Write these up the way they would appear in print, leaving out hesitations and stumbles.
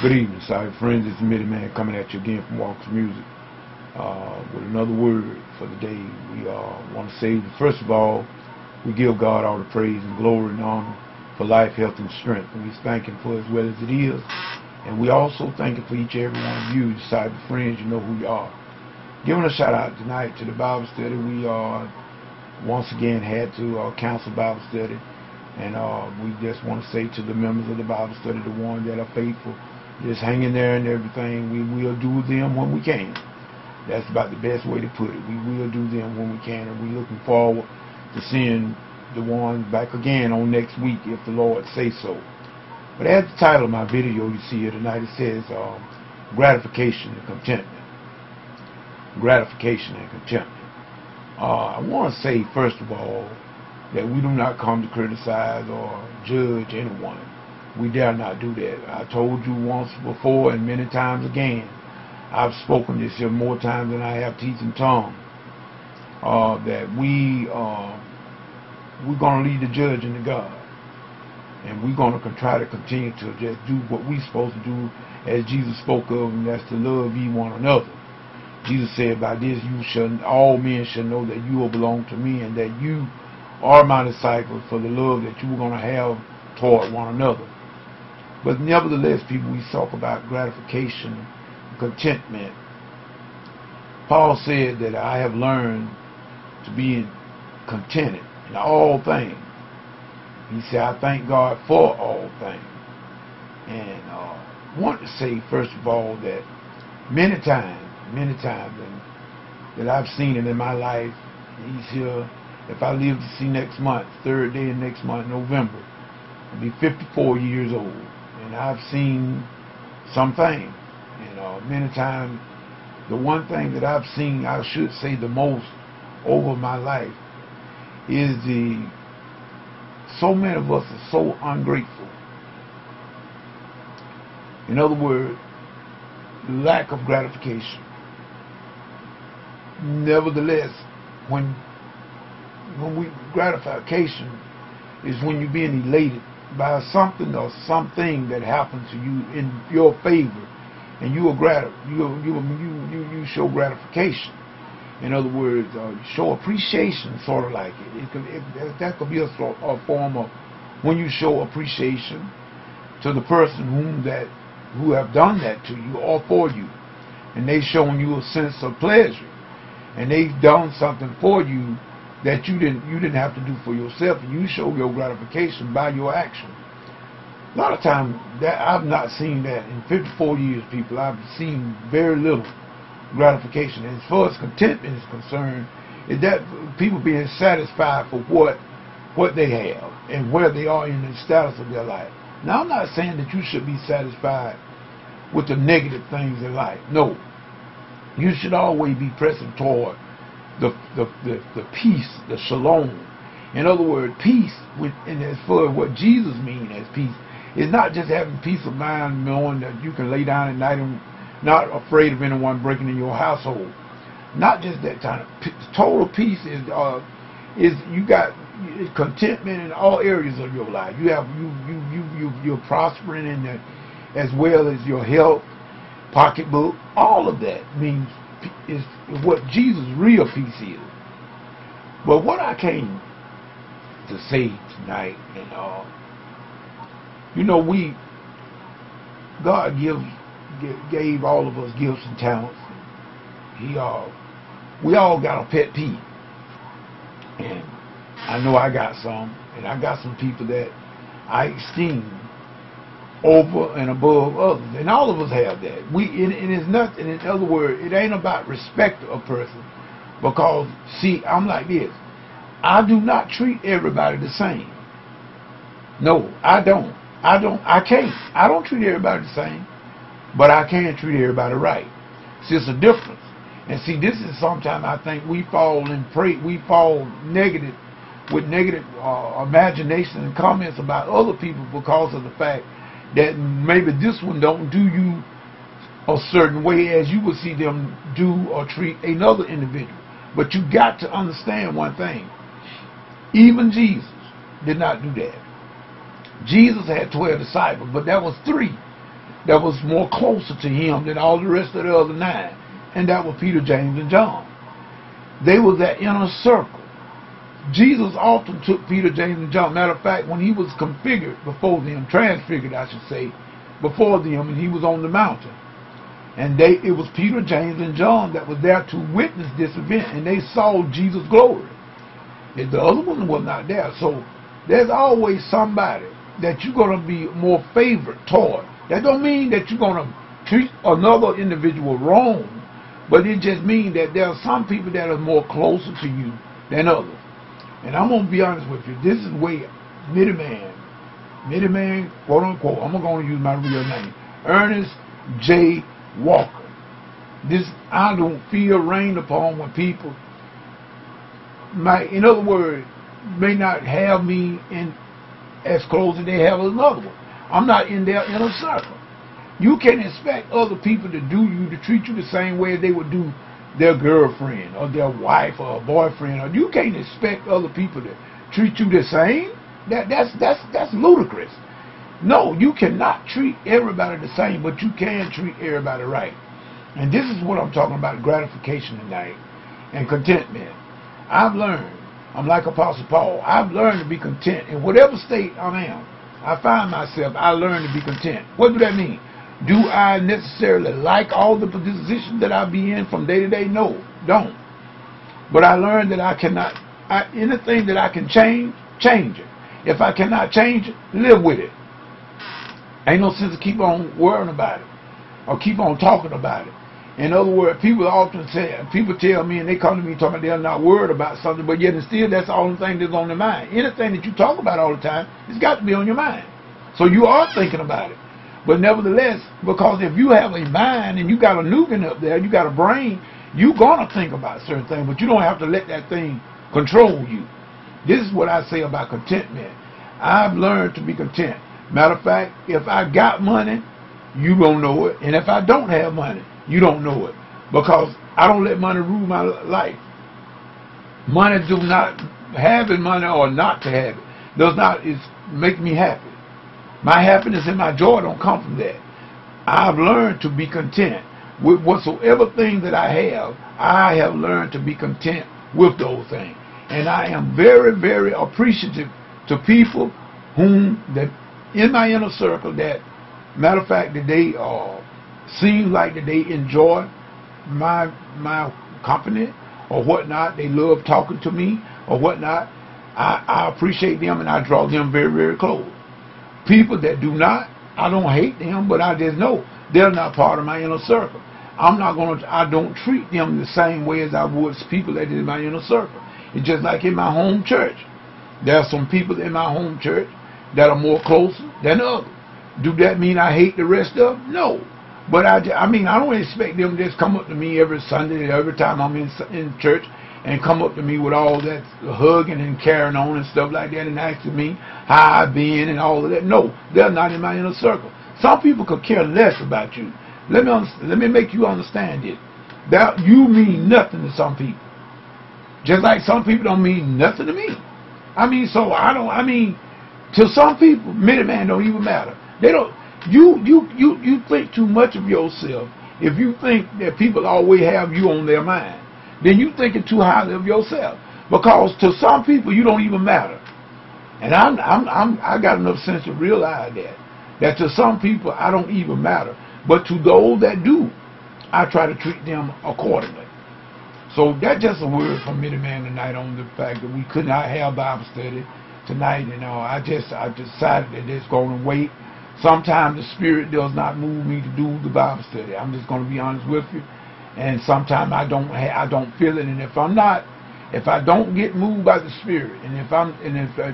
Good evening, sorry friends. It's the Midi Man coming at you again from Walks Music with another word for the day. We want to say, first of all, we give God all the praise and glory and honor for life, health, and strength. And we thank Him for as well as it is. And we also thank Him for each and every one of you, cyber friends. You know who you are. Giving a shout out tonight to the Bible study. We once again had to cancel Bible study. And we just want to say to the members of the Bible study, the ones that are faithful, just hang in there and everything. We will do them when we can. That's about the best way to put it. We will do them when we can, and we're looking forward to seeing the ones back again on next week if the Lord say so. But as the title of my video you see here tonight, it says Gratification and Contentment. Gratification and Contentment. I want to say, first of all, that we do not come to criticize or judge anyone. We dare not do that. I told you once before and many times again, I've spoken this here more times than I have teaching tongue, that we're going to leave the judging to God. And we're going to try to continue to just do what we're supposed to do as Jesus spoke of, and that's to love ye one another. Jesus said, by this all men shall know that you will belong to me, and that you are my disciples for the love that you were going to have toward one another. But nevertheless, people, we talk about gratification, contentment. Paul said that I have learned to be contented in all things. He said, I thank God for all things. And I want to say, first of all, that many times that I've seen it in my life, he's here. If I live to see next month, third day of next month, November, I'll be 54 years old. And I've seen some things. And many times, the one thing that I've seen, I should say the most over my life, is so many of us are so ungrateful. In other words, lack of gratification. Nevertheless, when gratification is when you're being elated by something or something that happens to you in your favor, and you show gratification. In other words, show appreciation, sort of like it. That could be a form of when you show appreciation to the person who have done that to you or for you, and they've shown you a sense of pleasure, and they've done something for you that you didn't have to do for yourself, and you show your gratification by your action. A lot of times, that I've not seen that in 54 years, people. I've seen very little gratification. And as far as contentment is concerned, is that people being satisfied for what they have and where they are in the status of their life. Now, I'm not saying that you should be satisfied with the negative things in life. No, you should always be pressing toward the peace, the shalom. In other words, peace, and as far as what Jesus means as peace, is not just having peace of mind, knowing that you can lay down at night and not afraid of anyone breaking in your household. Not just that kind of total peace is you got contentment in all areas of your life. You're prospering in that, as well as your health, pocketbook. All of that means is what Jesus' real peace is. But what I came to say tonight, and God gave all of us gifts and talents. We all got a pet peeve, and I know I got some, and I got some people that I esteem over and above others, and all of us have that. It is nothing. In other words, it ain't about respect of a person, because see, I'm like this. I do not treat everybody the same. No, I don't. I can't. I don't treat everybody the same, but I can treat everybody right. See, it's a difference. And see, this is sometimes I think we fall negative with negative imagination and comments about other people because of the fact that maybe this one don't do you a certain way as you would see them do or treat another individual. But you got to understand one thing. Even Jesus did not do that. Jesus had 12 disciples, but that was 3 that was more closer to him than all the rest of the other 9. And that was Peter, James, and John. They was that inner circle. Jesus often took Peter, James, and John. Matter of fact, when he was configured before them, transfigured, I should say, before them, and he was on the mountain. And it was Peter, James, and John that was there to witness this event, and they saw Jesus' glory. And the other one was not there. So there's always somebody that you're going to be more favored toward. That don't mean that you're going to treat another individual wrong, but it just means that there are some people that are more closer to you than others. And I'm going to be honest with you. This is where Middleman, quote unquote, I'm going to use my real name, Ernest J. Walker. This I don't feel rained upon when people in other words, may not have me in as close as they have another one. I'm not in their inner circle. You can't expect other people to treat you the same way as they would do their girlfriend or their wife or a boyfriend. Or you can't expect other people to treat you the same. That's ludicrous. No, you cannot treat everybody the same, but you can treat everybody right. And this is what I'm talking about, gratification tonight and contentment. I've learned, I'm like Apostle Paul, I've learned to be content in whatever state I am. I find myself, I learn to be content. What do that mean? Do I necessarily like all the positions that I be in from day to day? No, don't. But I learned that I cannot, anything that I can change it. If I cannot change it, live with it. Ain't no sense to keep on worrying about it or keep on talking about it. In other words, people often say, people tell me and they come to me talking about they're not worried about something, but yet and still that's the only thing that's on their mind. Anything that you talk about all the time, it's got to be on your mind. So you are thinking about it. But nevertheless, because if you have a mind and you got a nougat up there, you got a brain, you're going to think about certain things, but you don't have to let that thing control you. This is what I say about contentment. I've learned to be content. Matter of fact, if I got money, you don't know it. And if I don't have money, you don't know it. Because I don't let money rule my life. Money do not, having money or not to have it, does not make me happy. My happiness and my joy don't come from that. I've learned to be content with whatsoever thing that I have. I have learned to be content with those things. And I am very, very appreciative to people whom that in my inner circle that, matter of fact, that they seem like that they enjoy my company or whatnot. They love talking to me or whatnot. I appreciate them and I draw them very, very close. People that do not, I don't hate them, but I just know they're not part of my inner circle. I don't treat them the same way as I would people that is in my inner circle. It's just like in my home church. There are some people in my home church that are more closer than others. Do that mean I hate the rest of them? No. But I mean, I don't expect them to just come up to me every Sunday, every time I'm in church, and come up to me with all that hugging and carrying on and stuff like that and asking me how I've been and all of that. No, they're not in my inner circle. Some people could care less about you. Let me make you understand it. That you mean nothing to some people. Just like some people don't mean nothing to me. I mean, to some people, middleman don't even matter. They don't. You think too much of yourself if you think that people always have you on their mind. Then you thinking too highly of yourself. Because to some people you don't even matter. And I got enough sense to realize that to some people I don't even matter. But to those that do, I try to treat them accordingly. So that's just a word from Middleman tonight on the fact that we could not have Bible study tonight. And I decided that it's going to wait. Sometimes the Spirit does not move me to do the Bible study. I'm just going to be honest with you. And sometimes I don't feel it. And if I don't get moved by the Spirit, and if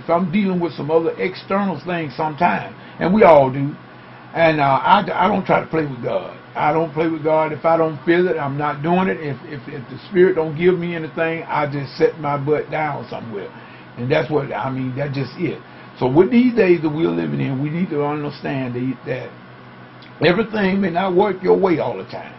I'm dealing with some other external things sometimes, and we all do, and I don't try to play with God. I don't play with God. If I don't feel it, I'm not doing it. If the Spirit don't give me anything, I just set my butt down somewhere. And that's what I mean. That's just it. So with these days that we're living in, we need to understand that everything may not work your way all the time,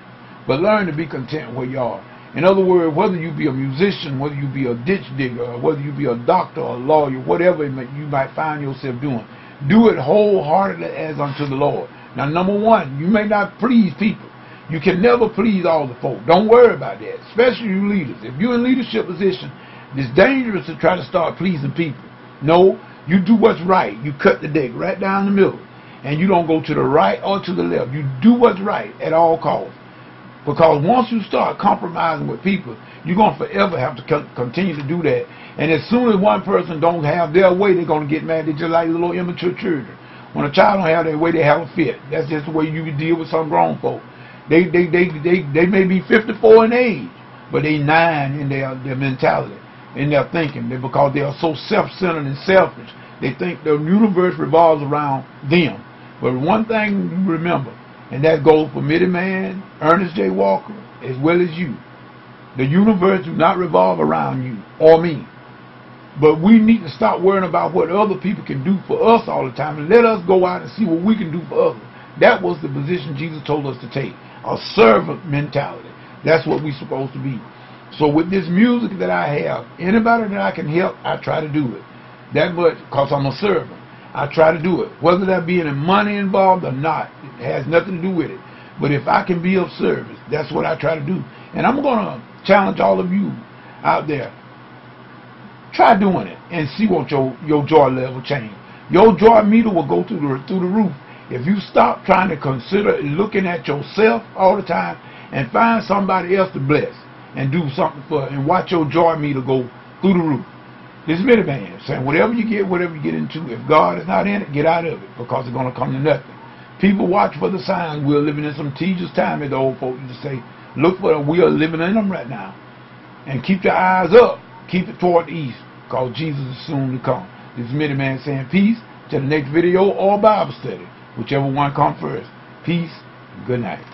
but learn to be content where you are. In other words, whether you be a musician, whether you be a ditch digger, whether you be a doctor or a lawyer, whatever you might find yourself doing, do it wholeheartedly as unto the Lord. Now, number one, you may not please people. You can never please all the folk. Don't worry about that, especially you leaders. If you're in leadership position, it's dangerous to try to start pleasing people. No, you do what's right. You cut the deck right down the middle, and you don't go to the right or to the left. You do what's right at all costs. Because once you start compromising with people, you're going to forever have to continue to do that. And as soon as one person don't have their way, they're going to get mad. They're just like little immature children. When a child don't have their way, they have a fit. That's just the way you deal with some grown folk. They may be 54 in age, but they 9 in their mentality, in their thinking. Because they are so self-centered and selfish. They think the universe revolves around them. But one thing you remember, and that goes for Mitty Man, Ernest J. Walker, as well as you. The universe do not revolve around you or me. But we need to stop worrying about what other people can do for us all the time and let us go out and see what we can do for others. That was the position Jesus told us to take. A servant mentality. That's what we're supposed to be. So with this music that I have, anybody that I can help, I try to do it. That much, because I'm a servant. I try to do it. Whether there be any money involved or not, it has nothing to do with it. But if I can be of service, that's what I try to do. And I'm going to challenge all of you out there. Try doing it and see what your joy level change. Your joy meter will go through the roof. If you stop trying to consider looking at yourself all the time and find somebody else to bless and do something for and watch your joy meter go through the roof. This is Mitty Man saying whatever you get into, if God is not in it, get out of it because it's going to come to nothing. People watch for the signs. We're living in some tedious time, as the old folks used to say. Look for them. We are living in them right now. And keep your eyes up. Keep it toward the east because Jesus is soon to come. This is Mitty Man saying peace to the next video or Bible study, whichever one comes first. Peace and good night.